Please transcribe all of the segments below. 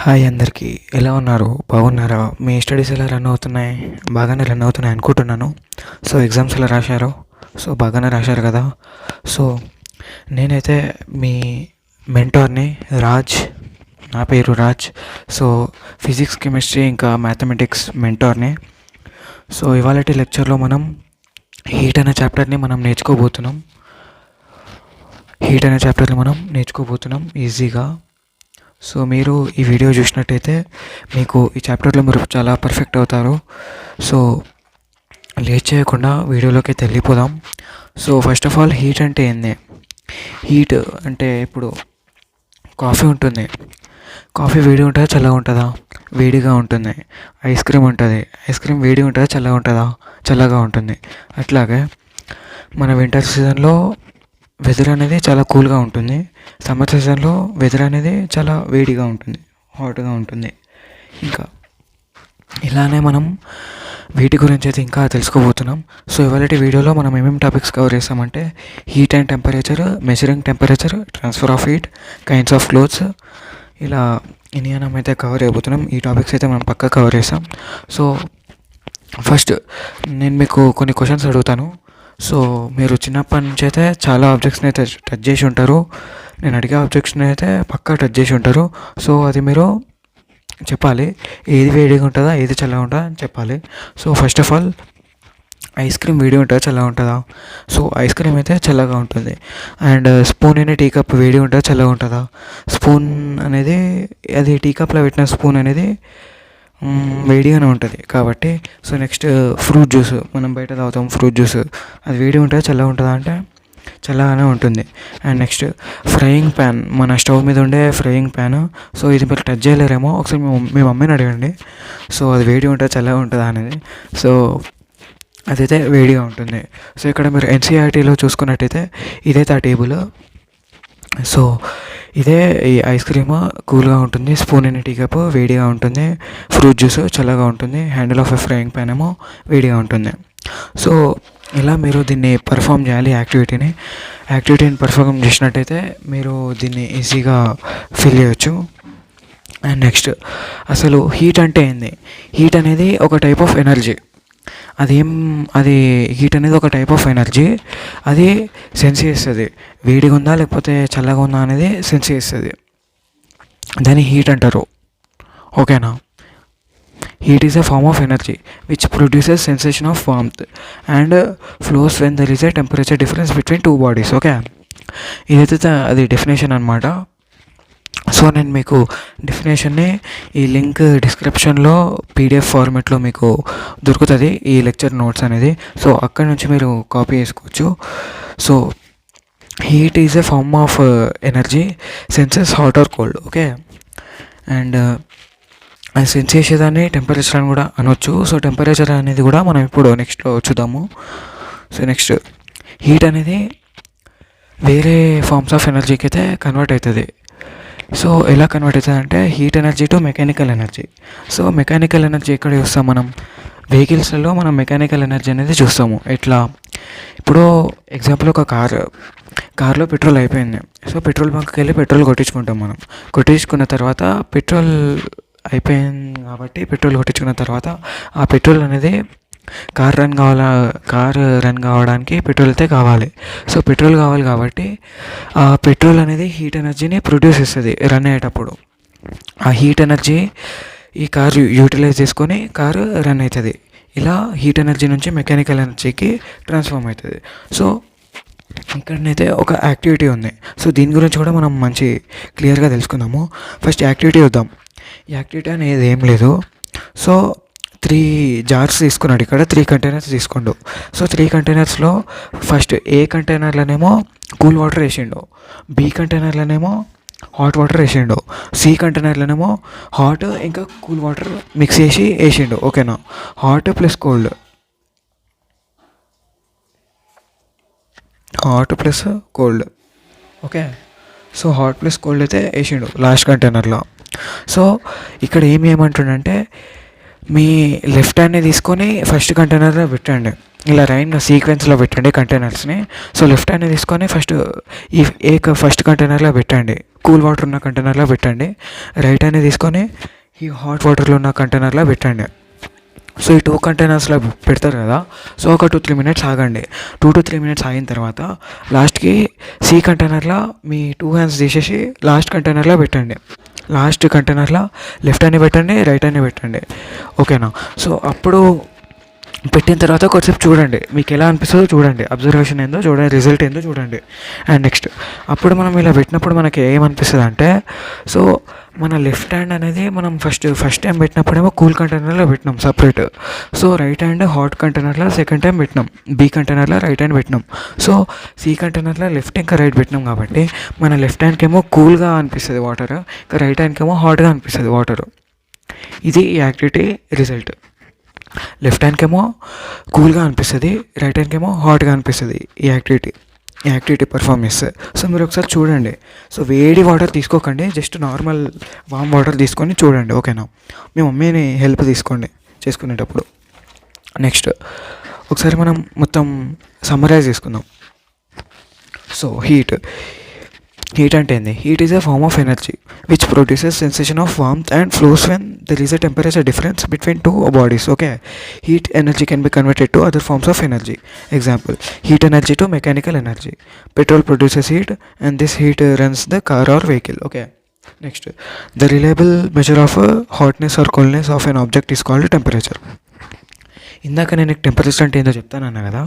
Hi అందరికీ, ఎలా ఉన్నారు? బాగున్నారా? మీ స్టడీస్ ఎలా రన్ అవుతున్నాయి? బాగానే రన్ అవుతున్నాయి అనుకుంటున్నాను. సో ఎగ్జామ్స్ ఎలా రాశారు? సో బాగానే రాశారు కదా. సో నేనైతే మీ మెంటార్ని, రాజ్. నా పేరు రాజ్. సో ఫిజిక్స్, కెమిస్ట్రీ ఇంకా మ్యాథమెటిక్స్ మెంటార్ని. సో ఇవాళటి లెక్చర్లో మనం హీట్ అనే చాప్టర్ని మనం నేర్చుకోబోతున్నాం ఈజీగా. సో మీరు ఈ వీడియో చూసినట్టయితే మీకు ఈ చాప్టర్లో మీరు చాలా పర్ఫెక్ట్ అవుతారు. సో లేట్ చేయకుండా వీడియోలోకి వెళ్ళిపోదాం. So first of all, heat అంటే ఏంది? హీట్ అంటే ఇప్పుడు కాఫీ ఉంటుంది. కాఫీ వేడి ఉంటుందా, చల్లగా ఉంటుందా? వేడిగా ఉంటుంది. ఐస్ క్రీమ్ ఉంటుంది. ఐస్ క్రీమ్ వేడి ఉంటుందా, చల్లగా ఉంటుందా? చల్లగా ఉంటుంది. అట్లాగే మన వింటర్ సీజన్లో వెదర్ అనేది చాలా కూల్గా ఉంటుంది. సమ్మర్ సీజన్లో వెదర్ అనేది చాలా వేడిగా ఉంటుంది, హాట్గా ఉంటుంది. ఇంకా ఇలానే మనం వీటి గురించి అయితే ఇంకా తెలుసుకోబోతున్నాం. సో ఇవాళ వీడియోలో మనం ఏమేమి టాపిక్స్ కవర్ చేస్తామంటే heat and temperature, measuring temperature, transfer of heat, kinds of clothes, ఇలా ఇనియానం అయితే కవర్ అయిపోతున్నాం. ఈ టాపిక్స్ అయితే మనం పక్కా కవర్ చేస్తాం. సో ఫస్ట్ నేను మీకు కొన్ని క్వశ్చన్స్ అడుగుతాను. సో మీరు చిన్నప్పటి నుంచి అయితే చాలా ఆబ్జెక్ట్స్ని అయితే టచ్ చేసి ఉంటారు. నేను అడిగే ఆబ్జెక్ట్స్ని అయితే పక్కా టచ్ చేసి ఉంటారు. సో అది మీరు చెప్పాలి, ఏది వేడిగా ఉంటుందా, ఏది చల్లగా ఉంటుందా అని చెప్పాలి. So first of all, ice cream వేడి ఉంటుందా, చల్లగా ఉంటుందా? సో ఐస్ క్రీమ్ అయితే చల్లగా ఉంటుంది. అండ్ స్పూన్ అనే టీ కప్ వేడి ఉంటుందా, చల్లగా ఉంటుందా? స్పూన్ అనేది, అది టీ కప్లో పెట్టిన స్పూన్ అనేది వేడిగానే ఉంటుంది కాబట్టి. సో నెక్స్ట్, ఫ్రూట్ జ్యూస్ మనం బయట తాగుతాం. ఫ్రూట్ జ్యూస్ అది వేడి ఉంటుందా, చల్లగా ఉంటుందా అంటే చల్లగానే ఉంటుంది. అండ్ నెక్స్ట్, ఫ్రైయింగ్ ప్యాన్, మన స్టవ్ మీద ఉండే ఫ్రైయింగ్ ప్యాన్. సో ఇది మీరు టచ్ చేయలేరేమో, ఒకసారి మీ మమ్మీని అడగండి. సో అది వేడి ఉంటుందా, చల్లగా ఉంటుందా అనేది. సో అదైతే వేడిగా ఉంటుంది. సో ఇక్కడ మీరు ఎన్సీఆర్టీలో చూసుకున్నట్టయితే ఇదైతే ఆ టేబుల్. సో ఇదే ఈ ఐస్ క్రీమ్ కూల్గా ఉంటుంది, స్పూన్ అనే టీ కప్ వేడిగా ఉంటుంది, ఫ్రూట్ జ్యూస్ చల్లగా ఉంటుంది, handle of a frying pan ఏమో వేడిగా ఉంటుంది. సో ఇలా మీరు దీన్ని పర్ఫామ్ చేయాలి. యాక్టివిటీని పర్ఫామ్ చేసినట్టయితే మీరు దీన్ని ఈజీగా ఫీల్ చేయొచ్చు. అండ్ నెక్స్ట్, అసలు హీట్ అంటే ఏంది? హీట్ అనేది ఒక టైప్ ఆఫ్ ఎనర్జీ. అది హీట్ అనేది ఒక టైప్ ఆఫ్ ఎనర్జీ. అది సెన్స్ చేస్తుంది, వేడిగా ఉందా లేకపోతే చల్లగా ఉందా అనేది సెన్స్ చేస్తుంది. దాన్ని హీట్ అంటారు. ఓకేనా? Heat is a form of energy which produces sensation of warmth and flows when there is a temperature difference between two bodies. Okay, ఇదైతే అది డెఫినేషన్ అనమాట. సో నేను మీకు డెఫినేషన్ని ఈ లింక్ డిస్క్రిప్షన్లో పీడిఎఫ్ ఫార్మెట్లో మీకు దొరుకుతుంది, ఈ లెక్చర్ నోట్స్ అనేది. సో అక్కడి నుంచి మీరు కాపీ చేసుకోవచ్చు. So heat is a form of energy, senses hot or cold. Okay, and అది సెన్స్ చేసేదాన్ని టెంపరేచర్ అని కూడా అనొచ్చు. సో టెంపరేచర్ అనేది కూడా మనం ఇప్పుడు నెక్స్ట్లో చూద్దాము. సో నెక్స్ట్, హీట్ అనేది వేరే ఫార్మ్స్ ఆఫ్ ఎనర్జీకి అయితే కన్వర్ట్ అవుతుంది. సో ఎలా కన్వర్ట్ అవుతుంది అంటే heat energy to mechanical energy. So mechanical energy ఎక్కడ చూస్తాం మనం? వెహికల్స్లలో మనం మెకానికల్ ఎనర్జీ అనేది చూస్తాము. ఎట్లా? ఇప్పుడు ఎగ్జాంపుల్, ఒక కార్లో పెట్రోల్ అయిపోయింది. సో పెట్రోల్ బంక్కి వెళ్ళి పెట్రోల్ కొట్టించుకుంటాం మనం. కొట్టించుకున్న తర్వాత పెట్రోల్ అయిపోయింది కాబట్టి పెట్రోల్ కొట్టించుకున్న తర్వాత ఆ పెట్రోల్ అనేది కార్ రన్ కావడానికి పెట్రోల్ అయితే కావాలి. సో పెట్రోల్ కావాలి కాబట్టి ఆ పెట్రోల్ అనేది హీట్ ఎనర్జీని ప్రొడ్యూస్ చేస్తుంది రన్ అయ్యేటప్పుడు. ఆ హీట్ ఎనర్జీ ఈ కార్ యూటిలైజ్ చేసుకొని కారు రన్ అవుతుంది. ఇలా హీట్ ఎనర్జీ నుంచి మెకానికల్ ఎనర్జీకి ట్రాన్స్ఫార్మ్ అవుతుంది. సో ఇక్కడనైతే ఒక యాక్టివిటీ ఉంది. సో దీని గురించి కూడా మనం మంచి క్లియర్గా తెలుసుకుందాము. ఫస్ట్ యాక్టివిటీ చూద్దాం. యాక్టివిటీ అనేది ఏం లేదు. సో 3 జార్స్ తీసుకున్నాడు, ఇక్కడ 3 కంటైనర్స్ తీసుకోండు. సో 3 కంటైనర్స్లో ఫస్ట్ ఏ కంటైనర్లోనేమో కూల్ వాటర్ వేసిండు, బి కంటైనర్లోనేమో హాట్ వాటర్ వేసిండు, సి కంటైనర్లోనేమో హాట్ ఇంకా కూల్ వాటర్ మిక్స్ చేసి వేసిండు. ఓకేనా? Hot plus cold okay. So hot plus cold అయితే వేసిండు లాస్ట్ కంటైనర్లో. సో ఇక్కడ ఏమంటుండంటే మీ లెఫ్ట్ హ్యాండ్ని తీసుకొని ఫస్ట్ కంటైనర్లో పెట్టండి. ఇలా లైన్ సీక్వెన్స్లో పెట్టండి కంటైనర్స్ని. సో లెఫ్ట్ హ్యాండ్ తీసుకొని ఫస్ట్ కంటైనర్లో పెట్టండి, కూల్ వాటర్ ఉన్న కంటైనర్లో పెట్టండి. రైట్ హ్యాండ్ తీసుకొని ఈ హాట్ వాటర్లో ఉన్న కంటైనర్లో పెట్టండి. సో ఈ 2 కంటైనర్స్లో పెడతారు కదా, సో ఒక 2-3 మినిట్స్ ఆగండి. 2-3 మినిట్స్ ఆగిన తర్వాత లాస్ట్కి సి కంటైనర్లో మీ 2 హ్యాండ్స్ తీసేసి లాస్ట్ కంటైనర్లో పెట్టండి. లాస్ట్ కంటైనర్లో లెఫ్ట్ హ్యాండ్ పెట్టండి, రైట్ హ్యాండ్ పెట్టండి. ఓకేనా? సో అప్పుడు పెట్టిన తర్వాత కొంచెంసేపు చూడండి, మీకు ఎలా అనిపిస్తుందో చూడండి, అబ్జర్వేషన్ ఏందో చూడండి, రిజల్ట్ ఏందో చూడండి. అండ్ నెక్స్ట్ అప్పుడు మనం ఇలా పెట్టినప్పుడు మనకి ఏమనిపిస్తుంది అంటే, సో మన లెఫ్ట్ హ్యాండ్ అనేది మనం ఫస్ట్ టైం పెట్టినప్పుడేమో కూల్ కంటైనర్లో పెట్టినాం separate. So right hand hot కంటైనర్లో సెకండ్ టైం పెట్టినాం, బి కంటైనర్లో రైట్ హ్యాండ్ పెట్టినాం. సో సి కంటైనర్లో లెఫ్ట్ ఇంకా రైట్ పెట్టినాం కాబట్టి మన లెఫ్ట్ హ్యాండ్కి ఏమో కూల్గా అనిపిస్తుంది వాటర్, ఇంకా రైట్ హ్యాండ్కి ఏమో హాట్గా అనిపిస్తుంది వాటర్. ఇది ఈ యాక్టివిటీ రిజల్ట్. లెఫ్ట్ హ్యాండ్కి ఏమో కూల్గా అనిపిస్తుంది, రైట్ హ్యాండ్కి ఏమో హాట్గా అనిపిస్తుంది ఈ యాక్టివిటీ పర్ఫామ్ చేస్తే. సో మీరు ఒకసారి చూడండి. సో వేడి వాటర్ తీసుకోకండి, జస్ట్ నార్మల్ వామ్ వాటర్ తీసుకొని చూడండి. ఓకేనా? మీ మమ్మీని హెల్ప్ తీసుకోండి చేసుకునేటప్పుడు. నెక్స్ట్ ఒకసారి మనం మొత్తం సమ్మరైజ్ చేసుకుందాం. సో హీట్ అంటే ఏంది? Heat is a form of energy which produces sensation of warmth and flows when there is a temperature difference between 2 bodies. Okay, heat energy can be converted to other forms of energy. Example, heat energy to mechanical energy. Petrol produces heat and this heat runs the car or vehicle. Okay, next the reliable measure of hotness or coolness of an object is called temperature. ఇందాక నేను temperature అంటే ఏందో చెప్తానన్నా కదా.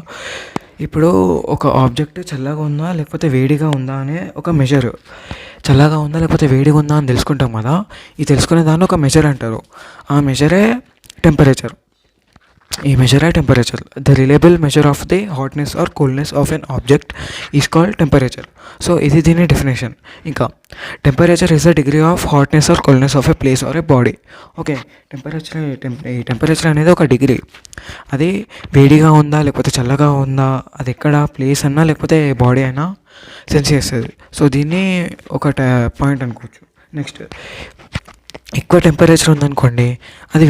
ఇప్పుడు ఒక object చల్లగా ఉందా లేకపోతే వేడిగా ఉందా అనే ఒక మెజర్, చల్లగా ఉందా లేకపోతే వేడిగా ఉందా అని తెలుసుకుంటాం కదా, ఈ తెలుసుకునే దాన్ని ఒక మెజర్ అంటారు. ఆ మెజరే టెంపరేచర్. ఈ measure temperature. The reliable measure of the hotness or coolness of an object is called temperature. So ఇది దీని డెఫినేషన్. ఇంకా temperature is the degree of hotness or coolness of a place or a body. Okay, ఈ temperature అనేది ఒక degree. అది వేడిగా ఉందా లేకపోతే చల్లగా ఉందా, అది ఎక్కడ ప్లేస్ అన్నా లేకపోతే బాడీ అయినా సెన్స్ చేస్తుంది. సో దీన్ని ఒక పాయింట్ అనుకోవచ్చు. నెక్స్ట్, ఎక్కువ టెంపరేచర్ ఉందనుకోండి అది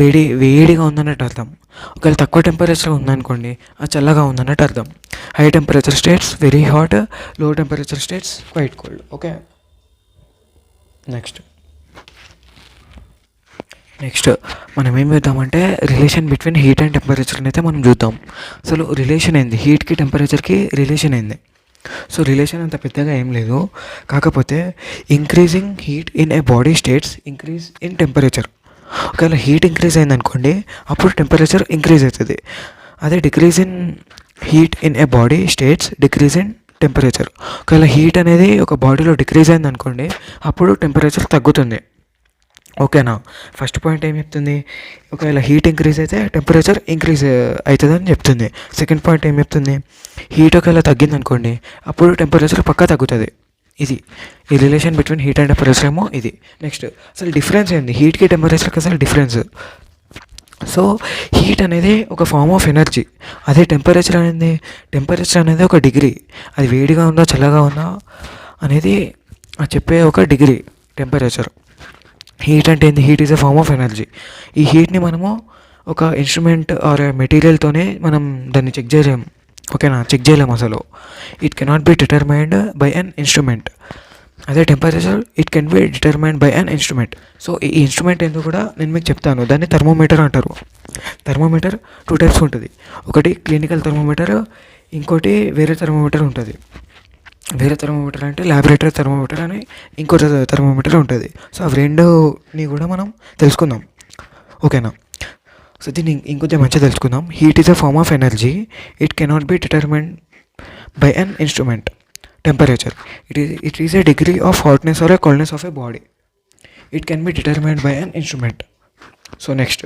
వేడిగా ఉందన్నట్టు అర్థం. ఒకవేళ తక్కువ టెంపరేచర్ ఉందనుకోండి అది చల్లగా ఉందన్నట్టు అర్థం. High temperature states very hot, low temperature states quite cold. Okay, next మనం ఏం చూద్దామంటే రిలేషన్ బిట్వీన్ హీట్ అండ్ టెంపరేచర్ని అయితే మనం చూద్దాం. అసలు రిలేషన్ ఏంది, హీట్కి టెంపరేచర్కి రిలేషన్ ఏంది? సో రిలేషన్ అంత పెద్దగా ఏం లేదు, కాకపోతే increasing heat in a body states increase in temperature. ఒకవేళ హీట్ ఇంక్రీజ్ అయిందనుకోండి అప్పుడు టెంపరేచర్ ఇంక్రీజ్ అవుతుంది. అదే decrease in heat in a body states decrease in temperature. ఒకవేళ హీట్ అనేది ఒక బాడీలో డిక్రీజ్ అయిందనుకోండి అప్పుడు టెంపరేచర్ తగ్గుతుంది. ఓకేనా? ఫస్ట్ పాయింట్ ఏం చెప్తుంది? ఒకవేళ హీట్ ఇంక్రీజ్ అయితే టెంపరేచర్ ఇంక్రీజ్ అవుతుందని చెప్తుంది. సెకండ్ పాయింట్ ఏం చెప్తుంది? హీట్ ఒకవేళ తగ్గింది అనుకోండి అప్పుడు టెంపరేచర్ పక్కా తగ్గుతుంది. ఇది ఈ relation between heat and temperature ఏమో ఇది. నెక్స్ట్ అసలు డిఫరెన్స్ ఏంది హీట్కి టెంపరేచర్కి? అసలు డిఫరెన్స్, సో హీట్ అనేది ఒక ఫార్మ్ ఆఫ్ ఎనర్జీ, అదే టెంపరేచర్ అనేది ఒక డిగ్రీ. అది వేడిగా ఉందా చల్లగా ఉందా అనేది చెప్పే ఒక డిగ్రీ టెంపరేచర్. హీట్ అంటే ఏంది? Heat is a form of energy. ఈ హీట్ని మనము ఒక ఇన్స్ట్రుమెంట్ ఆర్ మెటీరియల్తోనే మనం దాన్ని చెక్ చేయలేము. ఓకేనా? చెక్ చేయలేము అసలు. It cannot be determined by an instrument. అదే temperature it can be determined by an instrument. So ఈ ఇన్స్ట్రుమెంట్ ఏందో కూడా నేను మీకు చెప్తాను. దాన్ని థర్మోమీటర్ అంటారు. థర్మోమీటర్ 2 టైప్స్ ఉంటుంది. ఒకటి క్లినికల్ థర్మోమీటర్, ఇంకోటి వేరే థర్మోమీటర్ ఉంటుంది. వేరే థర్మోమీటర్ అంటే ల్యాబొరేటరీ థర్మోమీటర్ అని ఇంకోటి థర్మోమీటర్ ఉంటుంది. సో అవి రెండుని కూడా మనం తెలుసుకుందాం. ఓకేనా? సో దీన్ని ఇంకొంచెం మంచిగా తెలుసుకుందాం. Heat is a form of energy, it cannot be determined by an instrument. Temperature it is a degree of hotness or a coldness of a body, it can be determined by an instrument. So next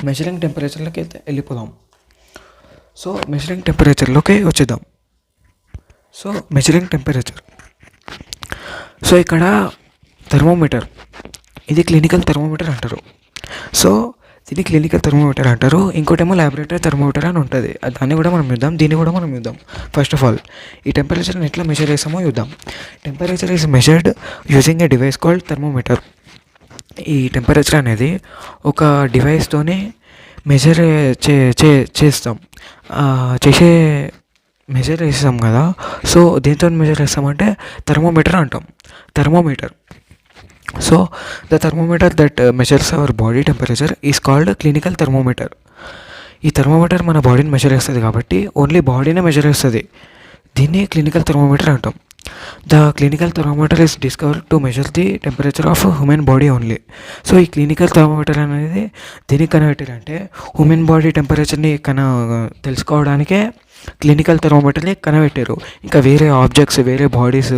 measuring టెంపరేచర్లోకి అయితే వెళ్ళిపోదాం. So measuring టెంపరేచర్లోకి వచ్చేద్దాం. So measuring temperature, so ఇక్కడ thermometer, ఇది clinical thermometer అంటారు. So దీన్ని clinical thermometer అంటారు. ఇంకోటేమో ల్యాబొరేటరీ థర్మోమీటర్ అని ఉంటుంది. దాన్ని కూడా మనం చూద్దాం, దీన్ని కూడా మనం చూద్దాం. ఫస్ట్ ఆఫ్ ఆల్ ఈ టెంపరేచర్ని ఎట్లా మెజర్ చేస్తామో చూద్దాం. Temperature is measured using a device called thermometer. ఈ టెంపరేచర్ అనేది ఒక డివైస్తోనే మెజర్ చేస్తాం. చేసే మెజర్ చేస్తాం కదా. సో దేంతో మెజర్ చేస్తామంటే థర్మోమీటర్ అంటాం. Thermometer. So the thermometer that measures our body temperature is called clinical thermometer. ఈ థర్మోమీటర్ మన బాడీని మెజర్ చేస్తుంది కాబట్టి ఓన్లీ బాడీనే మెజర్ చేస్తుంది. దీన్ని క్లినికల్ థర్మోమీటర్ అంటాం. The clinical thermometer is discovered to measure the temperature of human body only. So ఈ clinical thermometer అనేది దేనికి కనిపెట్టారంటే హ్యూమన్ బాడీ టెంపరేచర్ని తెలుసుకోవడానికే క్లినికల్ థర్మోమీటర్ని కనిపెట్టారు. ఇంకా వేరే ఆబ్జెక్ట్స్, వేరే బాడీస్,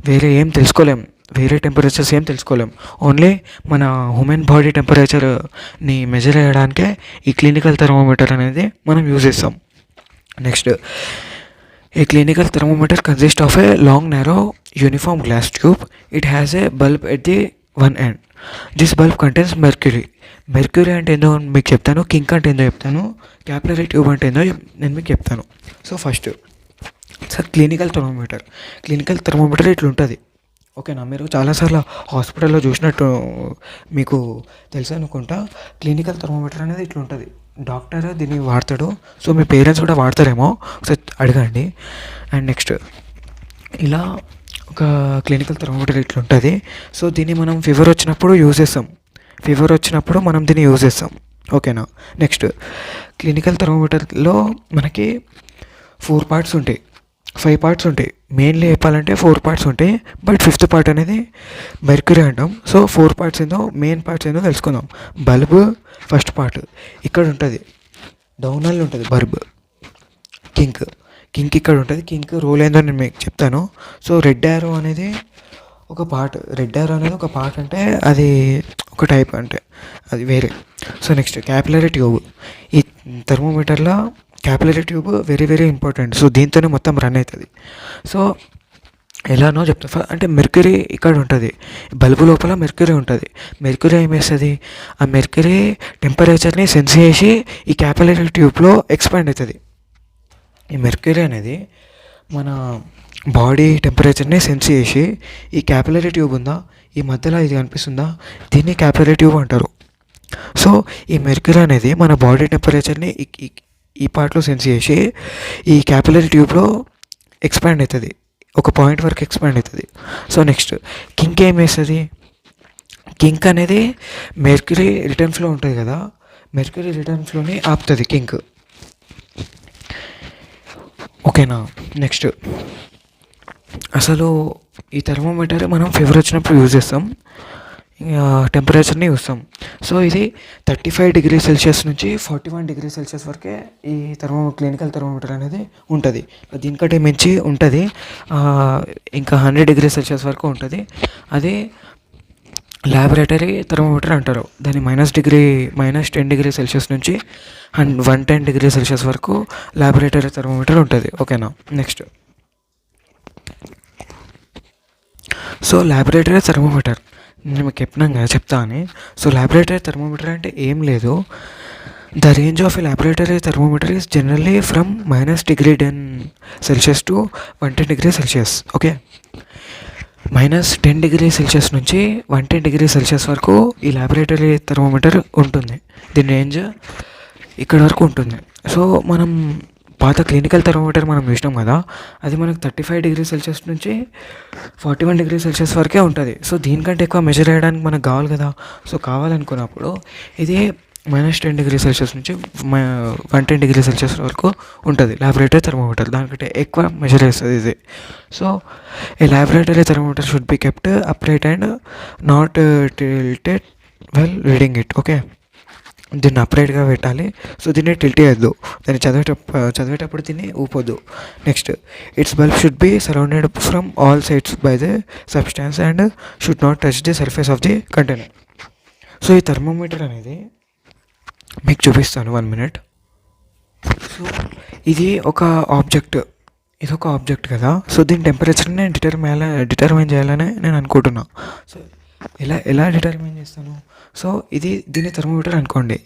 వేరే ఏం తెలుసుకోలేం, వేరే టెంపరేచర్స్ ఏం తెలుసుకోలేం. ఓన్లీ మన హ్యూమన్ బాడీ టెంపరేచర్ని మెజర్ చేయడానికే ఈ క్లినికల్ థర్మోమీటర్ అనేది మనం యూజ్ చేస్తాం. Next, a clinical thermometer consists of a long narrow uniform glass tube. It has a bulb at the one end. This bulb contains mercury. Mercury అంటే ఏందో మీకు చెప్తాను, కింక్ అంటే ఏందో చెప్తాను, క్యాపిలరీ ట్యూబ్ అంటే ఏందో నేను మీకు చెప్తాను. So first clinical thermometer. Clinical thermometer ఇట్లా ఉంటుంది. ఓకేనా, మీరు చాలాసార్లు హాస్పిటల్లో చూసినట్టు మీకు తెలుసు అనుకుంటా. క్లినికల్ థర్మోమీటర్ అనేది ఇట్లా ఉంటుంది. డాక్టర్ దీన్ని వాడతాడు. సో మీ పేరెంట్స్ కూడా వాడతారేమో, ఒకసారి అడగండి. అండ్ నెక్స్ట్, ఇలా ఒక క్లినికల్ థర్మోమీటర్ ఇట్లా ఉంటుంది. సో దీన్ని మనం ఫీవర్ వచ్చినప్పుడు యూజ్ చేస్తాం. ఫీవర్ వచ్చినప్పుడు మనం దీన్ని యూజ్ చేస్తాం. ఓకేనా. నెక్స్ట్, క్లినికల్ థర్మోమీటర్లో మనకి 4 పార్ట్స్ ఉంటాయి, 5 పార్ట్స్ ఉంటాయి. మెయిన్లీ చెప్పాలంటే 4 పార్ట్స్ ఉంటాయి. బట్ 5th పార్ట్ అనేది మెర్క్యూరీ అంటాం. సో 4 పార్ట్స్ ఏందో, మెయిన్ పార్ట్స్ ఏందో తెలుసుకుందాం. బల్బ్ ఫస్ట్ పార్ట్ ఇక్కడ ఉంటుంది, డౌనల్ ఉంటుంది బల్బ్. కింక్ ఇక్కడ ఉంటుంది. కింక్ రోల్ ఏందో నేను మీకు చెప్తాను. సో రెడ్ యారో అనేది ఒక పార్ట్. రెడ్ యారో అనేది ఒక పార్ట్ అంటే అది ఒక టైప్, అంటే అది వేరే. So next, capillary tube. ఈ థర్మోమీటర్లో capillary tube very very important. So దీంతోనే మొత్తం రన్ అవుతుంది. సో ఎలానో చెప్తా. అంటే మెర్క్యూరీ ఇక్కడ ఉంటుంది, బల్బు లోపల మెర్క్యూరీ ఉంటుంది. మెర్క్యూరీ ఏం చేస్తుంది, ఆ మెర్క్యూరీ టెంపరేచర్ని సెన్స్ చేసి ఈ క్యాపిలరీ ట్యూబ్లో ఎక్స్పాండ్ అవుతుంది. ఈ మెర్క్యూరీ అనేది మన బాడీ టెంపరేచర్ని సెన్స్ చేసి ఈ క్యాపిలరీ ట్యూబ్ ఉందా, ఈ మధ్యలో ఇది కనిపిస్తుందా, దీన్ని క్యాపిలరీ ట్యూబ్ అంటారు. సో ఈ మెర్క్యూరీ అనేది మన బాడీ టెంపరేచర్ని ఈ పార్ట్లో సెన్స్ చేసి ఈ క్యాపిలరీ ట్యూబ్లో ఎక్స్పాండ్ అవుతుంది, ఒక పాయింట్ వరకు ఎక్స్పాండ్ అవుతుంది. సో నెక్స్ట్, కింక్ ఏం వేస్తుంది, కింక్ అనేది మెర్క్యూరీ రిటర్న్ ఫ్లో ఉంటుంది కదా, మెర్క్యూరీ రిటర్న్ ఫ్లోని ఆపుతుంది కింక్. ఓకేనా. నెక్స్ట్, అసలు ఈ థర్మోమీటర్ మనం ఫీవర్ వచ్చినప్పుడు యూజ్ చేస్తాం, టెంపరేచర్ని చూస్తాం. సో ఇది 35 డిగ్రీ సెల్సియస్ నుంచి 41 డిగ్రీ సెల్సియస్ వరకే ఈ క్లినికల్ థర్మోమీటర్ అనేది ఉంటుంది. దీనికంటే మించి ఉంటుంది, ఇంకా 100 డిగ్రీ సెల్సియస్ వరకు ఉంటుంది. అది ల్యాబొరేటరీ థర్మోమీటర్ అంటారు. దాన్ని -10 డిగ్రీ సెల్సియస్ నుంచి 110 డిగ్రీ సెల్సియస్ వరకు ల్యాబొరేటరీ థర్మోమీటర్ ఉంటుంది. ఓకేనా. నెక్స్ట్, సో ల్యాబొరేటరీ థర్మోమీటర్ నేను మీకు చెప్పినాం కదా, చెప్తా అని. సో ల్యాబొరేటరీ థర్మోమీటర్ అంటే ఏం లేదు, the range of a laboratory thermometer is generally from -10 Celsius to 110 degree Celsius. Okay, -10 degree Celsius నుంచి 110 డిగ్రీ సెల్సియస్ వరకు ఈ ల్యాబొరేటరీ థర్మోమీటర్ ఉంటుంది. దీని రేంజ్ ఇక్కడ వరకు ఉంటుంది. సో మనం పాత క్లినికల్ థర్మోమీటర్ మనం చూసినాం కదా, అది మనకు 35 డిగ్రీ సెల్సియస్ నుంచి 41 డిగ్రీ సెల్సియస్ వరకే ఉంటుంది. సో దీనికంటే ఎక్కువ మెజర్ చేయడానికి మనకు కావాలి కదా. సో కావాలనుకున్నప్పుడు ఇది -10 డిగ్రీ సెల్సియస్ నుంచి 110 డిగ్రీ సెల్సియస్ వరకు ఉంటుంది ల్యాబొరేటరీ థర్మోమీటర్. దానికంటే ఎక్కువ మెజర్ చేస్తుంది ఇది. So A laboratory thermometer should be kept upright and not tilted well reading it. Okay, దీన్ని అప్రైట్గా పెట్టాలి. సో దీన్ని టిల్ట్ చేయొద్దు, దాన్ని చదివేటప్పుడు దీన్ని ఊపొద్దు. Next, it's bulb should be surrounded from all sides by the substance and should not touch the surface of the container. So ఈ thermometer అనేది మీకు చూపిస్తాను, 1 మినిట్. సో ఇది ఒక ఆబ్జెక్ట్, కదా. సో దీని టెంపరేచర్ని నేను డిటర్మైన్ చేయాలని నేను అనుకుంటున్నా. సో ఎలా డిటర్మైన్ చేస్తాను, సో దీన్ని థర్మోమీటర్ అనుకోండి,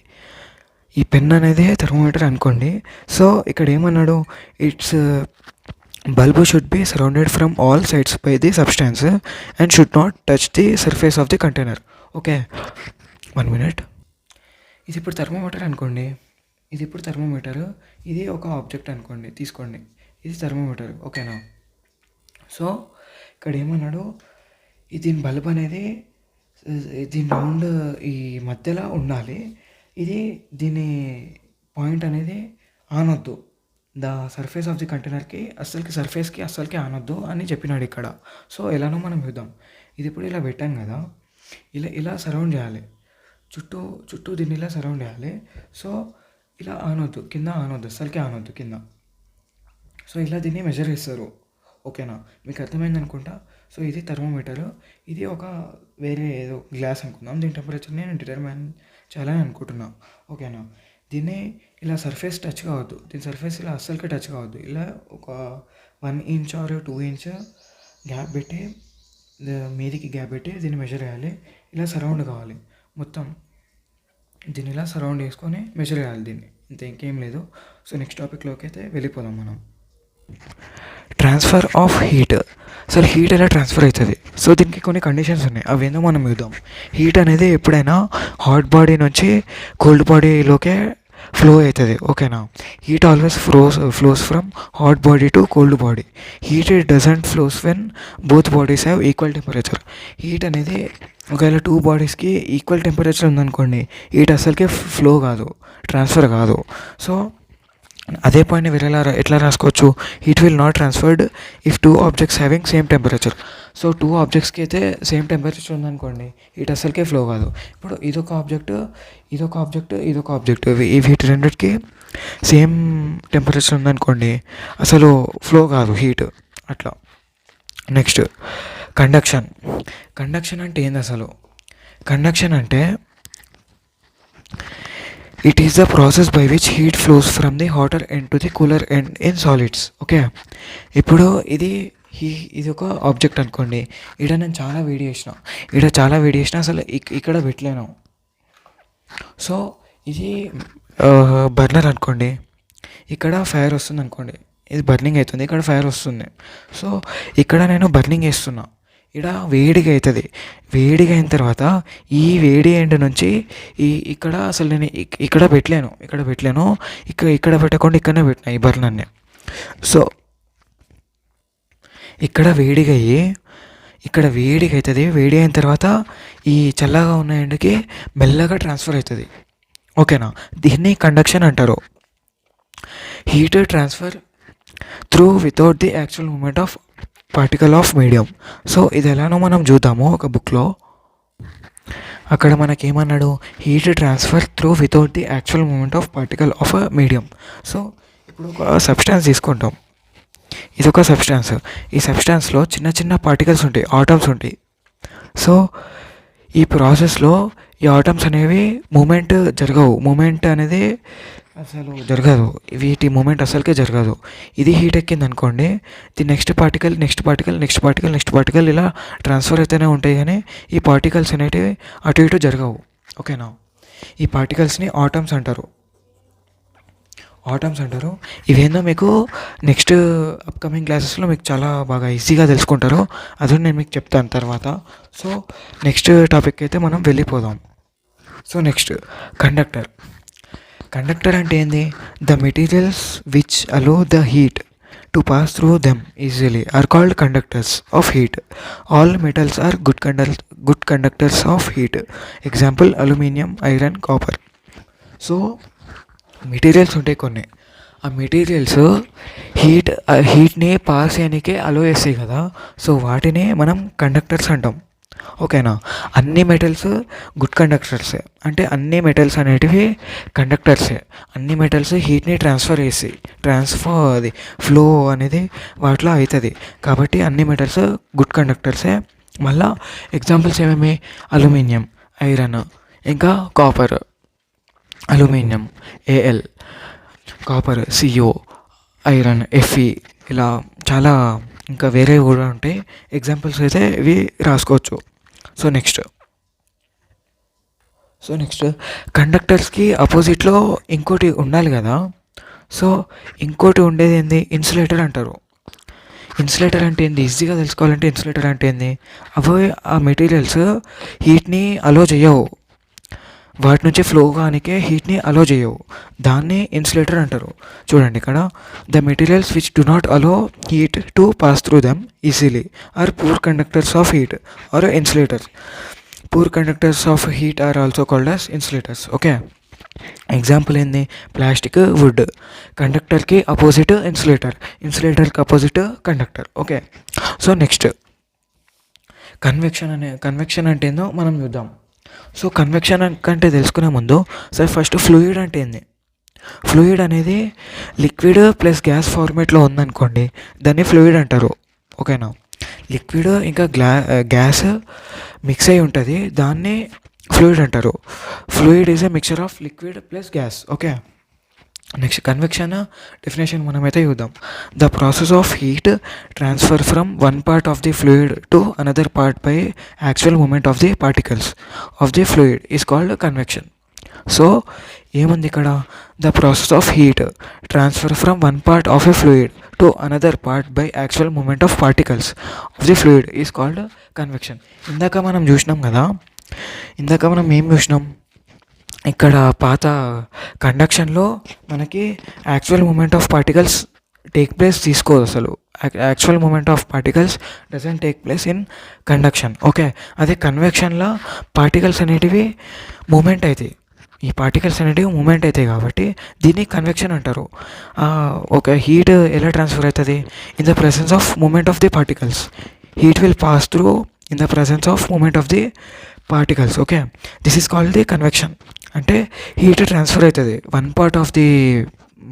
ఈ పెన్ అనేది థర్మోమీటర్ అనుకోండి. సో ఇక్కడ ఏమన్నాడు, it's bulb should be surrounded from all sides by the substance and should not touch the surface of the container. Okay, 1 minute. ఇది ఇప్పుడు థర్మోమీటర్ అనుకోండి. ఇది ఇప్పుడు థర్మోమీటర్, ఇది ఒక ఆబ్జెక్ట్ అనుకోండి, తీసుకోండి, ఇది థర్మోమీటర్, ఓకేనా. సో ఇక్కడ ఏమన్నాడు, దీని బల్బ్ అనేది దీని రౌండ్ ఈ మధ్యలో ఉండాలి, ఇది దీని పాయింట్ అనేది ఆనొద్దు, ద సర్ఫేస్ ఆఫ్ ది కంటైనర్కి అస్సలకి ఆనొద్దు అని చెప్పినాడు ఇక్కడ. సో ఎలానో మనం చూద్దాం. ఇది ఇప్పుడు ఇలా పెట్టాను కదా, ఇలా సరౌండ్ చేయాలి, చుట్టూ దీన్ని ఇలా సరౌండ్ చేయాలి. సో ఇలా ఆనొద్దు, కింద ఆనొద్దు, అస్సలకి ఆనొద్దు కింద. సో ఇలా దీన్ని మెజర్ చేస్తారు, ఓకేనా. మీకు అర్థమైంది అనుకుంటా. సో ఇది థర్మోమీటర్, ఇది ఒక వేరే ఏదో గ్లాస్ అనుకుందాం, దీని టెంపరేచర్ని నేను డిటర్మైన్ చేయాలని అనుకుంటున్నా, ఓకేనా. దీన్ని ఇలా సర్ఫేస్ టచ్ కావద్దు, దీని సర్ఫేస్ ఇలా అస్సలకి టచ్ కావద్దు, ఇలా ఒక 1 ఇంచ్ ఆర్ 2 ఇంచ్ గ్యాప్ పెట్టి, మీదికి గ్యాప్ పెట్టి దీన్ని మెజర్ చేయాలి. ఇలా సరౌండ్ కావాలి మొత్తం, దీన్ని ఇలా సరౌండ్ చేసుకొని మెజర్ చేయాలి దీన్ని, ఇంత ఇంకేం లేదు. సో నెక్స్ట్ టాపిక్లోకి అయితే వెళ్ళిపోదాం మనం. Transfer of heat. అసలు హీట్ ఎలా ట్రాన్స్ఫర్ అవుతుంది, సో దీనికి కొన్ని కండిషన్స్ ఉన్నాయి, అవి ఏందో మనం చూద్దాం. హీట్ అనేది ఎప్పుడైనా హాట్ బాడీ నుంచి కోల్డ్ బాడీలోకే ఫ్లో అవుతుంది, ఓకేనా. Heat always flows from hot body to cold body. Heat doesn't flows when both bodies have equal temperature. Heat అనేది ఒకవేళ 2 బాడీస్కి ఈక్వల్ టెంపరేచర్ ఉందనుకోండి, హీట్ అసలుకే ఫ్లో కాదు, ట్రాన్స్ఫర్ కాదు. సో అదే పాయింట్ని వేరేలా ఎట్లా రాసుకోవచ్చు, heat will not transferred if 2 objects having same temperature. So 2 ఆబ్జెక్ట్స్కి అయితే సేమ్ టెంపరేచర్ ఉందనుకోండి, హీట్ అసలుకే ఫ్లో కాదు. ఇప్పుడు ఇదొక ఆబ్జెక్ట్, ఈ వీటి రెండిటికి సేమ్ టెంపరేచర్ ఉందనుకోండి, అసలు ఫ్లో కాదు హీట్, అట్లా. నెక్స్ట్ కండక్షన్ అంటే ఏంది అసలు. కండక్షన్ అంటే it is the process by which heat flows from the hotter end to the cooler end in solids, okay. ఇప్పుడు ఇది ఒక ఆబ్జెక్ట్ అనుకోండి, నేను చాలా వేడి చేసిన అసలు ఇక్కడ పెట్టలేను. సో ఇది బర్నర్ అనుకోండి, ఇక్కడ ఫైర్ వస్తుంది అనుకోండి, ఇది బర్నింగ్ అవుతుంది, ఇక్కడ ఫైర్ వస్తుంది. సో ఇక్కడ నేను బర్నింగ్ చేస్తున్నా, ఇక్కడ వేడిగా అవుతుంది, వేడిగా అయిన తర్వాత ఈ వేడి ఎండ్ నుంచి ఇక్కడ అసలు నేను ఇక్కడ పెట్టలేను, ఇక్కడ పెట్టకుండా ఇక్కడనే పెట్టినా ఈ బర్నర్ని. సో ఇక్కడ వేడిగా అవుతుంది, వేడి అయిన తర్వాత ఈ చల్లగా ఉన్న ఎండ్కి మెల్లగా ట్రాన్స్ఫర్ అవుతుంది, ఓకేనా. దీన్ని కండక్షన్ అంటారు. Heat transfer through without the actual moment of particle of medium. So ఇది ఎలానో మనం చూద్దాము ఒక బుక్లో. అక్కడ మనకేమన్నాడు, heat transfer through without the actual moment of particle of a medium. So ఇప్పుడు ఒక సబ్స్టాన్స్ తీసుకుంటాం, ఇది ఒక సబ్స్టాన్స్, ఈ సబ్స్టాన్స్లో చిన్న పార్టికల్స్ ఉంటాయి, ఆటమ్స్ ఉంటాయి. సో ఈ ప్రాసెస్లో ఈ ఆటమ్స్ అనేవి మూమెంట్ అనేది అసలు జరగదు, వీటి మూమెంట్ అసలుకే జరగదు. ఇది హీట్ ఎక్కింది అనుకోండి, ది నెక్స్ట్ పార్టికల్ ఇలా ట్రాన్స్ఫర్ అయితేనే ఉంటాయి, కానీ ఈ పార్టికల్స్ అనేటివి అటు ఇటు జరగవు, ఓకేనా. ఈ పార్టికల్స్ని ఆటమ్స్ అంటారు. ఇవేందో మీకు నెక్స్ట్ అప్కమింగ్ క్లాసెస్లో మీకు చాలా బాగా ఈజీగా తెలుసుకుంటారు, అది నేను మీకు చెప్తాను తర్వాత. సో నెక్స్ట్ టాపిక్ అయితే మనం వెళ్ళిపోదాం. సో నెక్స్ట్ కండక్టర్ అంటే ఏంది, the materials which allow the heat to pass through them easily are called conductors of heat. All metals are good conductors of heat. Example aluminium, iron, copper. So materials ఉంటాయి కొన్ని, ఆ materials హీట్ని pass చేయడానికే అలో చేస్తాయి కదా, so వాటిని మనం conductors అంటాం, ఓకేనా. అన్ని మెటల్స్ గుడ్ కండక్టర్సే, అంటే అన్ని మెటల్స్ అనేటివి కండక్టర్సే. అన్ని మెటల్స్ హీట్ని ఫ్లో అనేది వాటిలో అవుతుంది, కాబట్టి అన్ని మెటల్స్ గుడ్ కండక్టర్సే. మళ్ళా ఎగ్జాంపుల్స్ ఏమేమి, అల్యూమినియం, ఐరన్, ఇంకా copper, aluminium Al, copper Co, iron Fe, ఇలా చాలా ఇంకా వేరే కూడా ఉంటాయి. ఎగ్జాంపుల్స్ అయితే ఇవి రాసుకోవచ్చు. సో నెక్స్ట్ కండక్టర్స్కి అపోజిట్లో ఇంకోటి ఉండాలి కదా. సో ఇంకోటి ఉండేది ఏంది, ఇన్సులేటర్ అంటారు. ఇన్సులేటర్ అంటే ఏంది, ఈజీగా తెలుసుకోవాలంటే ఇన్సులేటర్ అంటే ఏంది, అవి ఆ మెటీరియల్స్ హీట్ని అలో చేయవు, వాటి నుంచి ఫ్లో కానికే హీట్ని అలో చేయవు, దాన్ని ఇన్సులేటర్ అంటారు. చూడండి ఇక్కడ, the materials which do not allow heat to pass through them easily are poor conductors of heat or insulators. Poor conductors of heat are also called as insulators. Okay, example ఏంది? Plastic, wood. కండక్టర్కి opposite insulator, ఇన్సులేటర్కి opposite conductor. Okay, so next convection అంటే ఏందో మనం చూద్దాం. So convection కంటే తెలుసుకునే ముందు సరే ఫస్ట్ ఫ్లూయిడ్ అంటే ఏంది? ఫ్లూయిడ్ అనేది లిక్విడ్ ప్లస్ గ్యాస్ ఫార్మేట్లో ఉందనుకోండి, దాన్ని ఫ్లూయిడ్ అంటారు. ఓకేనా? లిక్విడ్ ఇంకా గ్యాస్ మిక్స్ అయి ఉంటుంది, దాన్ని ఫ్లూయిడ్ అంటారు. Fluid is a mixture of liquid plus gas. Okay, next convection definition మనమైతే చూద్దాం. The process of heat transfer from one part of the fluid to another part by actual moment of the particles of the fluid is called convection. So ఏముంది ఇక్కడ? The process of heat transfer from one part of a fluid to another part by actual moment of particles of the fluid is called convection. ఇందాక మనం ఏం చూసినాం? ఇక్కడ పాత కండక్షన్లో మనకి actual moment of particles take place తీసుకోదు అసలు. Actual moment of particles doesn't take place in conduction. Okay, అదే కన్వెక్షన్లో పార్టికల్స్ అనేటివి మూమెంట్ అవుతాయి. ఈ పార్టికల్స్ అనేటివి మూమెంట్ అవుతాయి కాబట్టి దీన్ని కన్వెక్షన్ అంటారు. ఓకే, హీట్ ఎలా ట్రాన్స్ఫర్ అవుతుంది? In the presence of moment of the particles. Heat will pass through in the presence of moment of the particles. Okay, this is called the convection. అంటే heat transfer అవుతుంది one part of the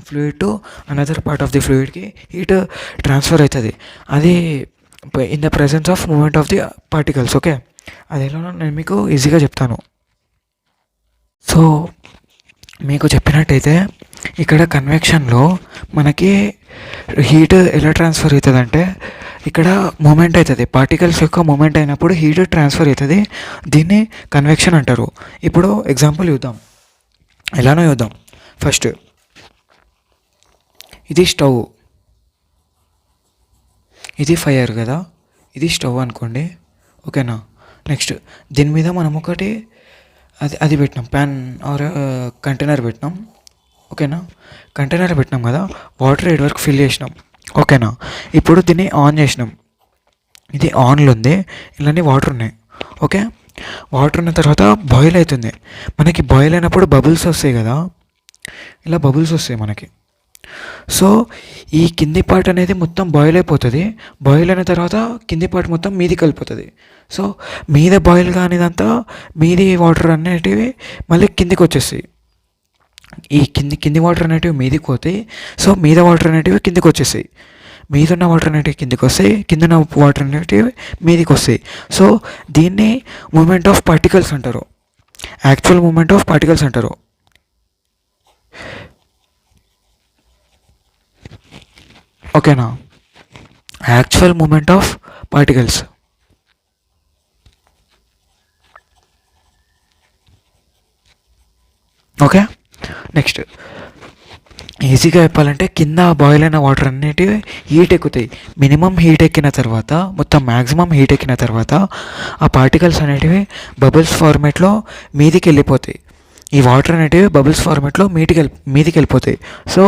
fluid to another part of the ఫ్లూయిడ్కి heat transfer అవుతుంది, అది in the presence of moment of the particles. Okay, అది ఎలానో నేను మీకు ఈజీగా చెప్తాను. సో మీకు చెప్పినట్టయితే ఇక్కడ కన్వెక్షన్లో మనకి హీట్ ఎలా ట్రాన్స్ఫర్ అవుతుంది అంటే, ఇక్కడ మూమెంట్ అవుతుంది, పార్టికల్స్ యొక్క మూమెంట్ అయినప్పుడు హీట్ ట్రాన్స్ఫర్ అవుతుంది, దీన్ని కన్వెక్షన్ అంటారు. ఇప్పుడు ఎగ్జాంపుల్ చూద్దాం, ఎలానో చూద్దాం. ఫస్ట్ ఇది స్టవ్, ఇది ఫైర్ కదా, ఇది స్టవ్ అనుకోండి. ఓకేనా? నెక్స్ట్ దీని మీద మనం ఒకటి అది పెట్టినాం, ప్యాన్ ఆర్ కంటైనర్ పెట్టినాం. ఓకేనా? కంటైనర్ పెట్టినాం కదా, వాటర్ ఎడ్ వరకు ఫిల్ చేసినాం. ఓకేనా? ఇప్పుడు దీన్ని ఆన్ చేసినాం, ఇది ఆన్లో ఉంది, ఇలానే వాటర్ ఉన్నాయి. ఓకే, వాటర్ ఉన్న తర్వాత బాయిల్ అవుతుంది. మనకి బాయిల్ అయినప్పుడు బబుల్స్ వస్తాయి కదా, ఇలా బబుల్స్ వస్తాయి మనకి. సో ఈ కింది పార్ట్ అనేది మొత్తం బాయిల్ అయిపోతుంది, బాయిల్ అయిన తర్వాత కింది పార్ట్ మొత్తం మీదికి వెళ్ళిపోతుంది. సో మీద బాయిల్ కానిదంతా మీది వాటర్ అనేటివి మళ్ళీ కిందికి వచ్చేస్తాయి. ఈ కింది వాటర్ అనేటివి మీదికి పోతాయి, సో మీద వాటర్ అనేటివి కిందికి వచ్చేస్తాయి. మీద ఉన్న వాటర్ అనేటివి కిందికి వస్తాయి, కింద ఉన్న వాటర్ అనేటివి మీదికి వస్తాయి. సో దీన్ని మూమెంట్ ఆఫ్ పార్టికల్స్ అంటారు, యాక్చువల్ మూమెంట్ ఆఫ్ పార్టికల్స్ అంటారు. ఓకేనా? Actual moment of particles. Okay, next ఈజీగా చెప్పాలంటే కింద బాయిల్ అయిన వాటర్ అన్నిటివి హీట్ ఎక్కుతాయి. మినిమం హీట్ ఎక్కిన తర్వాత, మొత్తం మ్యాక్సిమం హీట్ ఎక్కిన తర్వాత ఆ పార్టికల్స్ అనేటివి బబుల్స్ ఫార్మేట్లో మీదికి వెళ్ళిపోతాయి. ఈ వాటర్ అనేటివి బబుల్స్ ఫార్మేట్లో మీదికి వెళ్ళిపోతాయి. సో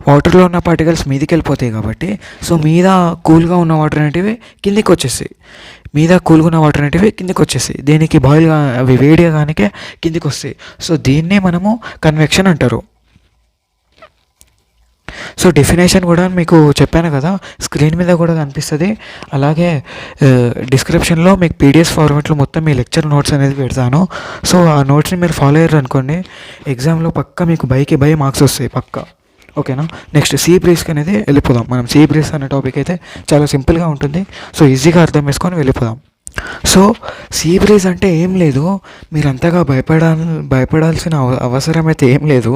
వాటర్లో ఉన్న పార్టికల్స్ మీదికి వెళ్ళిపోతాయి కాబట్టి, సో మీద కూల్గా ఉన్న వాటర్ అనేటివి కిందికి వచ్చేస్తాయి, మీద కూల్గా ఉన్న వాటర్ అనేటివి కిందికి వచ్చేస్తాయి. దీనికి బాయిల్గా అవి వేడిగా కానికే కిందికి వస్తాయి. సో దీన్నే మనము కన్వెక్షన్ అంటారు. సో డెఫినేషన్ కూడా మీకు చెప్పాను కదా, స్క్రీన్ మీద కూడా కనిపిస్తుంది, అలాగే డిస్క్రిప్షన్లో మీకు పీడిఎఫ్ ఫార్మాట్లో మొత్తం మీ లెక్చర్ నోట్స్ అనేది పెడతాను. సో ఆ నోట్స్ని మీరు ఫాలో అయ్యారు అనుకోండి, ఎగ్జామ్లో పక్కా మీకు బై మార్క్స్ వస్తాయి పక్కా. ఓకేనా? నెక్స్ట్ సీ బ్రీస్కి అనేది వెళ్ళిపోదాం. మనం సీ బ్రీస్ అనే టాపిక్ అయితే చాలా సింపుల్గా ఉంటుంది, సో ఈజీగా అర్థం చేసుకొని వెళ్ళిపోదాం. సో సీ బ్రీజ్ అంటే ఏం లేదు, మీరు అంతగా భయపడాల్సిన అవసరం అయితే ఏం లేదు.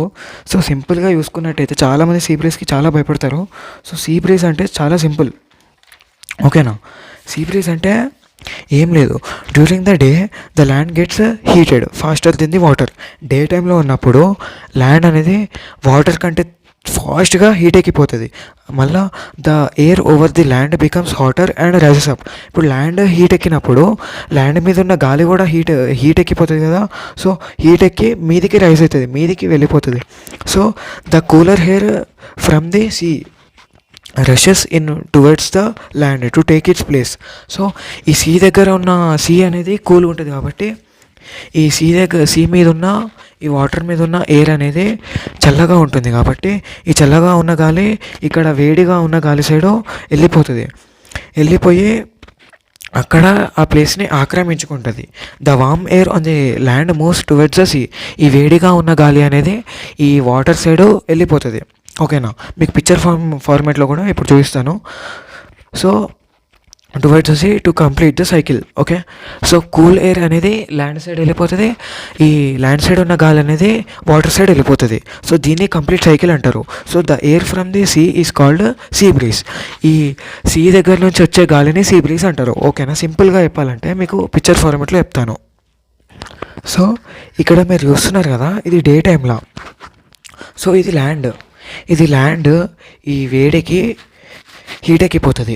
సో సింపుల్గా చూసుకున్నట్టయితే చాలామంది సీ బ్రీజ్కి చాలా భయపడతారు. సో సీ బ్రీజ్ అంటే చాలా సింపుల్. ఓకేనా? సీ బ్రీజ్ అంటే ఏం లేదు, during the day the land gets heated faster than the water. Day టైంలో ఉన్నప్పుడు ల్యాండ్ అనేది వాటర్ కంటే ఫాస్ట్గా హీట్ ఎక్కిపోతుంది. మళ్ళీ the air over the land becomes hotter and rises up. ఇప్పుడు ల్యాండ్ హీట్ ఎక్కినప్పుడు ల్యాండ్ మీద ఉన్న గాలి కూడా హీట్ ఎక్కిపోతుంది కదా. సో హీట్ ఎక్కి మీదికి రైజ్ అవుతుంది, మీదికి వెళ్ళిపోతుంది. So the cooler hair from the see rashes in towards the land to take its place. So ఈ సీ దగ్గర ఉన్న సీ అనేది కూల్గా ఉంటుంది కాబట్టి ఈ సీ మీద ఉన్న ఈ వాటర్ మీద ఉన్న ఎయిర్ అనేది చల్లగా ఉంటుంది కాబట్టి ఈ చల్లగా ఉన్న గాలి ఇక్కడ వేడిగా ఉన్న గాలి సైడు వెళ్ళిపోయి అక్కడ ఆ ప్లేస్ని ఆక్రమించుకుంటుంది. The warm air on the land moves towards the sea. ఈ వేడిగా ఉన్న గాలి అనేది ఈ వాటర్ సైడు వెళ్ళిపోతుంది. ఓకేనా, మీకు పిక్చర్ ఫార్మేట్లో కూడా ఇప్పుడు చూపిస్తాను. So towards the sea to complete the cycle. Okay, so cool air అనేది ల్యాండ్ సైడ్ వెళ్ళిపోతుంది, ఈ ల్యాండ్ సైడ్ ఉన్న గాలి అనేది వాటర్ సైడ్ వెళ్ళిపోతుంది. సో దీన్ని కంప్లీట్ సైకిల్ అంటారు. So the air from the sea is called sea breeze. ఈ సీ దగ్గర నుంచి వచ్చే గాలిని సీ బ్రీజ్ అంటారు. ఓకేనా, సింపుల్గా చెప్పాలంటే మీకు పిక్చర్ ఫార్మేట్లో చెప్తాను. సో ఇక్కడ మీరు చూస్తున్నారు కదా, ఇది డే టైంలో. సో ఇది ల్యాండ్ ఈ వేడికి హీట్ ఎక్కిపోతుంది.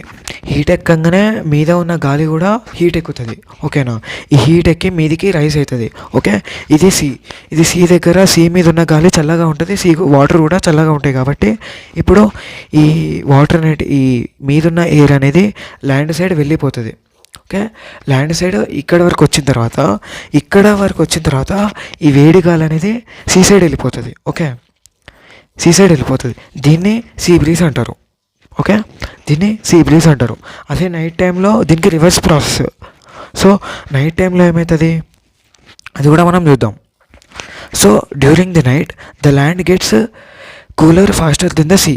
హీట్ ఎక్కగానే మీద ఉన్న గాలి కూడా హీట్ ఎక్కుతుంది. ఓకేనా, ఈ హీట్ ఎక్కి మీదికి రైజ్ అవుతుంది. ఓకే, ఇది సీ దగ్గర సీ మీద ఉన్న గాలి చల్లగా ఉంటుంది, సీ వాటర్ కూడా చల్లగా ఉంటాయి కాబట్టి ఇప్పుడు ఈ వాటర్ అనేది ఈ మీదున్న ఎయిర్ అనేది ల్యాండ్ సైడ్ వెళ్ళిపోతుంది. ఓకే, ల్యాండ్ సైడ్ ఇక్కడ వరకు వచ్చిన తర్వాత ఈ వేడి గాలి అనేది సీ సైడ్ వెళ్ళిపోతుంది. ఓకే, సీ సైడ్ వెళ్ళిపోతుంది. దీన్ని సీ బ్రీజ్ అంటారు. ఓకే, దీన్ని సీ బ్రీజ్ అంటారు. అదే నైట్ టైంలో దీనికి రివర్స్ ప్రాసెస్. సో నైట్ టైంలో ఏమవుతుంది అది కూడా మనం చూద్దాం. So during the night the land gets cooler faster than the sea.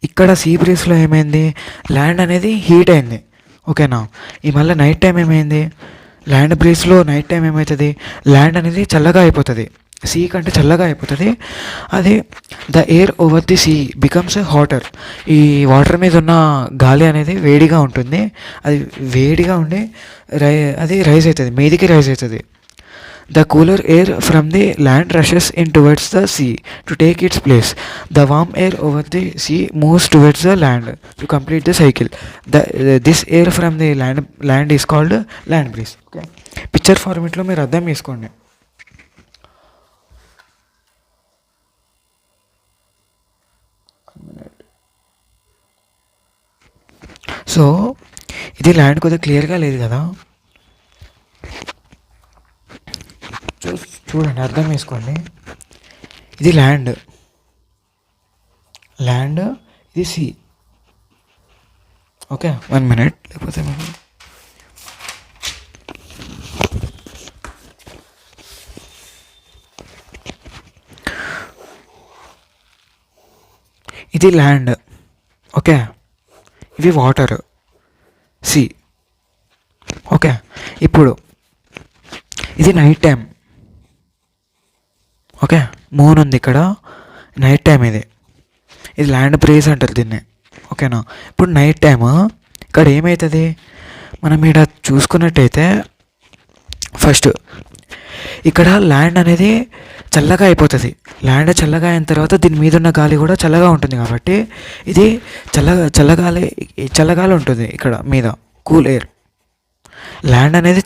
ఇక్కడ సీ బ్రీజ్లో ఏమైంది, ల్యాండ్ అనేది హీట్ అయింది. ఓకేనా, ఈ మళ్ళీ నైట్ టైం ఏమైంది, ల్యాండ్ బ్రీజ్లో నైట్ టైం ఏమవుతుంది, ల్యాండ్ అనేది చల్లగా అయిపోతుంది, సీ కంటే చల్లగా అయిపోతుంది. అది the air over the sea becomes hotter. ఈ వాటర్ మీద ఉన్న గాలి అనేది వేడిగా ఉంటుంది, అది వేడిగా ఉండి అది రైజ్ అవుతుంది, మీదికి రైజ్ అవుతుంది. The cooler air from the land rushes in towards the sea to take its place. The warm air over the sea moves towards the land to complete the cycle. This air from the land is called land breeze. Okay, picture ఫార్మేట్లో మీరు అర్థం చేసుకోండి. So ఇది land కొద్దిగా క్లియర్గా లేదు కదా, చూడండి, అర్థం చేసుకోండి. ఇది ల్యాండ్, ఇది సీ. ఓకే, 1 minute, లేకపోతే ఇది ల్యాండ్. ఓకే, ఇవి వాటర్, సీ. ఓకే, ఇప్పుడు ఇది నైట్ టైం. ఓకే, మూన్ ఉంది ఇక్కడ, నైట్ టైం. ఇది ల్యాండ్ బ్రీజ్ అంటారు దీన్ని. ఓకేనా, ఇప్పుడు నైట్ టైమ్ ఇక్కడ ఏమవుతుంది, మనం ఇక్కడ చూసుకున్నట్టయితే ఫస్ట్ ఇక్కడ ల్యాండ్ అనేది చల్లగా అయిపోతుంది. ల్యాండ్ చల్లగా అయిన తర్వాత దీని మీద ఉన్న గాలి కూడా చల్లగా ఉంటుంది కాబట్టి ఇది చల్లగాలి ఉంటుంది ఇక్కడ మీద, కూల్ ఎయిర్. ల్యాండ్ అనేది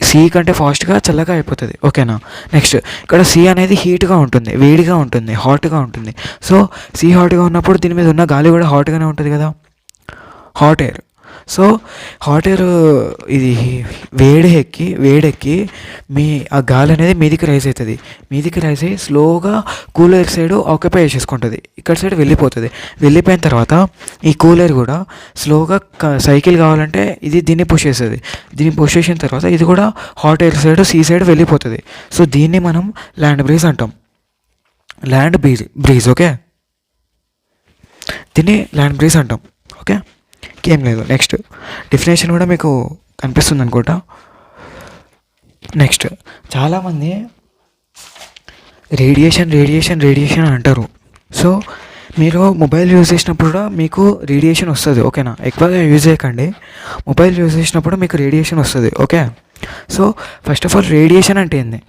సీ కంటే ఫాస్ట్గా చల్లగా అయిపోతుంది. ఓకేనా, నెక్స్ట్ ఇక్కడ సీ అనేది హీట్గా ఉంటుంది, వేడిగా ఉంటుంది, హాట్గా ఉంటుంది. సో సీ హాట్గా ఉన్నప్పుడు దీని మీద ఉన్న గాలి కూడా హాట్గానే ఉంటుంది కదా, hot air. So hot air ఇది వేడెక్కి ఆ గాలి అనేది మీదికి రైజ్ అవుతుంది. మీదికి రైజ్ అయ్యి స్లోగా కూల్ ఎయిర్ సైడ్ ఆక్యుపై చేసేసుకుంటుంది, ఇక్కడ సైడ్ వెళ్ళిపోతుంది. వెళ్ళిపోయిన తర్వాత ఈ కూల్ ఎయిర్ కూడా స్లోగా సైకిల్ కావాలంటే దీన్ని పుష్ చేస్తుంది. దీన్ని పుష్ చేసిన తర్వాత ఇది కూడా hot air side sea side వెళ్ళిపోతుంది. సో దీన్ని మనం ల్యాండ్ బ్రీజ్ అంటాం, ల్యాండ్ బ్రీజ్. ఓకే, దీన్ని ల్యాండ్ బ్రీజ్ అంటాం. ఓకే, ఏం లేదు. నెక్స్ట్ డెఫినేషన్ కూడా మీకు కనిపిస్తుంది అనుకుంటా. నెక్స్ట్ చాలామంది రేడియేషన్ అంటారు. సో మీరు మొబైల్ యూజ్ చేసినప్పుడు కూడా మీకు రేడియేషన్ వస్తుంది. ఓకేనా, ఎక్కువగా యూజ్ చేయకండి. మొబైల్ యూజ్ చేసినప్పుడు మీకు రేడియేషన్ వస్తుంది. Okay, so first of all radiation అంటే ఏంది,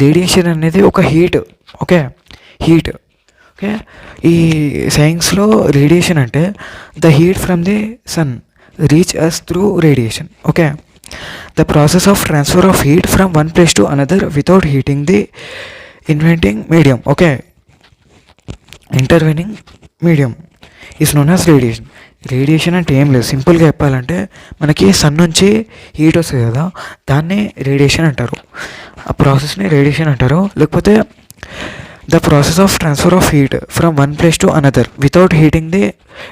రేడియేషన్ అనేది ఒక హీట్. Okay, heat okay. ఈ సైన్స్లో రేడియేషన్ అంటే the heat from the sun reach us through radiation. Okay. The process of transfer of heat from one place to another without heating the inventing medium. Okay. Intervening medium is known as radiation. Radiation అంటే ఏం లేదు, సింపుల్గా చెప్పాలంటే మనకి sun నుంచి heat వస్తుంది కదా, దాన్నే రేడియేషన్ అంటారు. ఆ ప్రాసెస్ని రేడియేషన్ అంటారు. లేకపోతే the process of transfer of heat from one place to another without heating the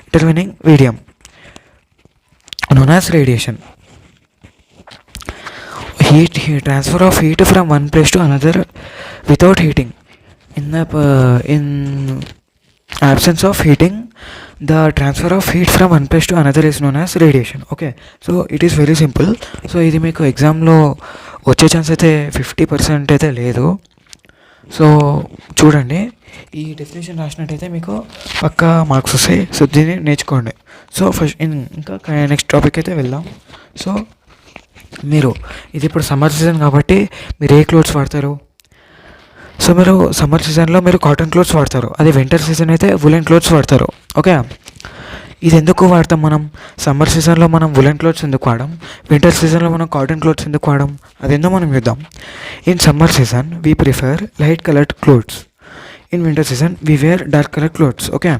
intervening medium known as radiation. Heat transfer of heat from one place to another without heating. In absence of heating, the transfer of heat from one place to another is known as radiation. Okay, so it is very simple. So ఇది మీకు ఎగ్జామ్లో వచ్చే chance అయితే 50% అయితే లేదు. So చూడండి, ఈ definition రాసినట్టయితే మీకు పక్కా మార్క్స్ వస్తాయి. సో దీన్ని నేర్చుకోండి. సో ఫస్ట్ ఇంకా నెక్స్ట్ టాపిక్ అయితే వెళ్దాం. సో మీరు ఇది ఇప్పుడు సమ్మర్ సీజన్ కాబట్టి మీరు ఏ క్లోత్స్ వాడతారు? సో మీరు సమ్మర్ సీజన్లో మీరు కాటన్ క్లోత్స్ వాడతారు. అదే వింటర్ సీజన్ అయితే వులెన్ క్లోత్స్ వాడతారు. ఓకే. ఇది ఎందుకు వాడతాం మనం? సమ్మర్ సీజన్లో మనం వులెన్ క్లోత్స్ ఎందుకు వాడడం, వింటర్ సీజన్లో మనం కాటన్ క్లోత్స్ ఎందుకు వాడడం, అదేందో మనం చూద్దాం. In summer season we prefer light coloured clothes. In winter season we wear dark colour clothes. Okay.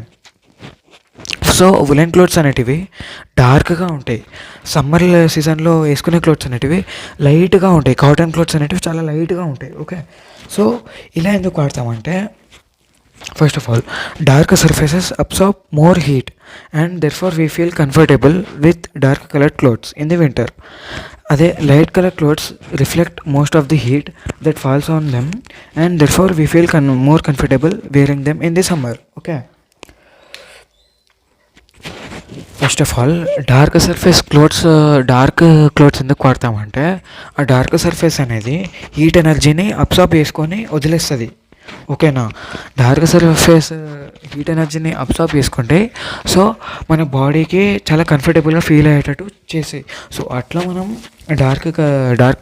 So woollen clothes అనేటివి డార్క్గా ఉంటాయి. సమ్మర్ సీజన్లో వేసుకునే క్లోత్స్ అనేటివి లైట్గా ఉంటాయి. కాటన్ క్లోత్స్ అనేటివి చాలా లైట్గా ఉంటాయి. ఓకే. సో ఇలా ఎందుకు వాడతామంటే, first of all dark surfaces absorb more heat and therefore we feel comfortable with dark coloured clothes in the winter. అదే light colour clothes reflect most of the heat that falls on them and therefore we feel more comfortable wearing them in the summer. Okay. First of all dark clothes ఎందుకు వాడతామంటే, ఆ dark surface అనేది heat ఎనర్జీని absorb చేసుకొని వదిలేస్తుంది. ఓకేనా. Dark surface heat ఎనర్జీని absorb చేసుకుంటే సో మన బాడీకి చాలా కంఫర్టబుల్గా ఫీల్ అయ్యేటట్టు చేసి, సో అట్లా మనం డార్క్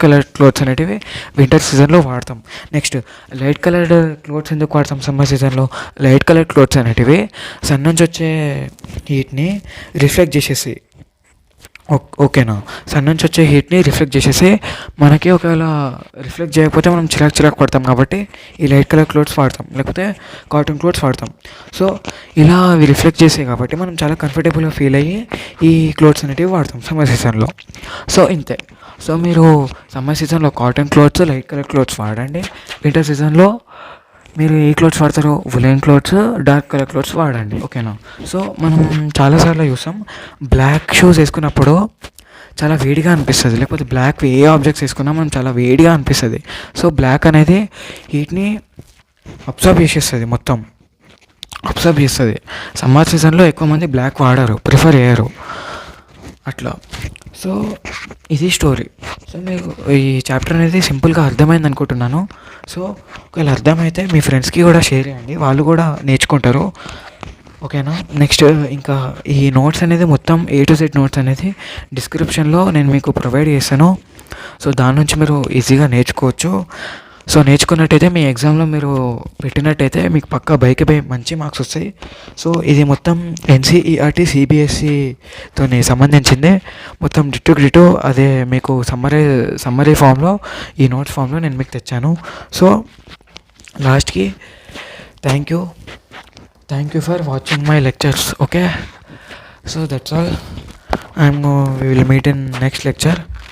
కలర్ క్లోత్స్ అనేటివి వింటర్ సీజన్లో వాడతాం. నెక్స్ట్ లైట్ కలర్డ్ క్లోత్స్ ఎందుకు వాడతాం సమ్మర్ సీజన్లో? లైట్ కలర్ క్లోత్స్ అనేటివి సన్ నుంచి వచ్చే హీట్ని రిఫ్లెక్ట్ చేసేసి, ఓకేనా, సన్ నుంచి వచ్చే హీట్ని రిఫ్లెక్ట్ చేసేసి మనకి ఒకవేళ రిఫ్లెక్ట్ చేయకపోతే మనం చిరాకు పడతాం కాబట్టి ఈ లైట్ కలర్ క్లోత్స్ వాడతాం, లేకపోతే కాటన్ క్లోత్స్ వాడతాం. సో ఇలా అవి రిఫ్లెక్ట్ చేసాయి కాబట్టి మనం చాలా కంఫర్టబుల్గా ఫీల్ అయ్యి ఈ క్లోత్స్ అనేటివి వాడతాం సమ్మర్ సీజన్లో. సో ఇంతే. సో మీరు సమ్మర్ సీజన్లో cotton clothes, light colour clothes వాడండి. వింటర్ సీజన్లో మీరు ఏ క్లోత్స్ వాడతారో woollen clothes, dark colour clothes వాడండి. ఓకేనా. సో మనం చాలాసార్లు చూసాం, బ్లాక్ షూస్ వేసుకున్నప్పుడు చాలా వేడిగా అనిపిస్తుంది, లేకపోతే బ్లాక్ ఏ ఆబ్జెక్ట్స్ వేసుకున్నా మనం చాలా వేడిగా అనిపిస్తుంది. సో బ్లాక్ అనేది హీట్ని అబ్జర్వ్ చేసేస్తుంది, మొత్తం అబ్జర్వ్ చేస్తుంది. సమ్మర్ సీజన్లో ఎక్కువ మంది బ్లాక్ వాడరు, ప్రిఫర్ చేయరు అట్లా. సో ఇది స్టోరీ. సో మీకు ఈ చాప్టర్ అనేది సింపుల్గా అర్థమైంది అనుకుంటున్నాను. సో ఒకవేళ అర్థమైతే మీ ఫ్రెండ్స్కి కూడా షేర్ చేయండి, వాళ్ళు కూడా నేర్చుకుంటారు. ఓకేనా. నెక్స్ట్ ఇంకా ఈ నోట్స్ అనేది మొత్తం A to Z నోట్స్ అనేది డిస్క్రిప్షన్లో నేను మీకు ప్రొవైడ్ చేస్తాను. సో దాని నుంచి మీరు ఈజీగా నేర్చుకోవచ్చు. సో నేర్చుకున్నట్టయితే మీ ఎగ్జామ్లో మీరు పెట్టినట్టయితే మీకు పక్కా బై మంచి మార్క్స్ వస్తాయి. సో ఇది మొత్తం NCERT CBSEతో సంబంధించిందే, మొత్తం డిటో అదే మీకు సమ్మరీ ఫామ్లో, ఈ నోట్స్ ఫామ్లో నేను మీకు తెచ్చాను. సో లాస్ట్కి thank you for watching my lectures. Okay. So that's all. we will meet in next lecture.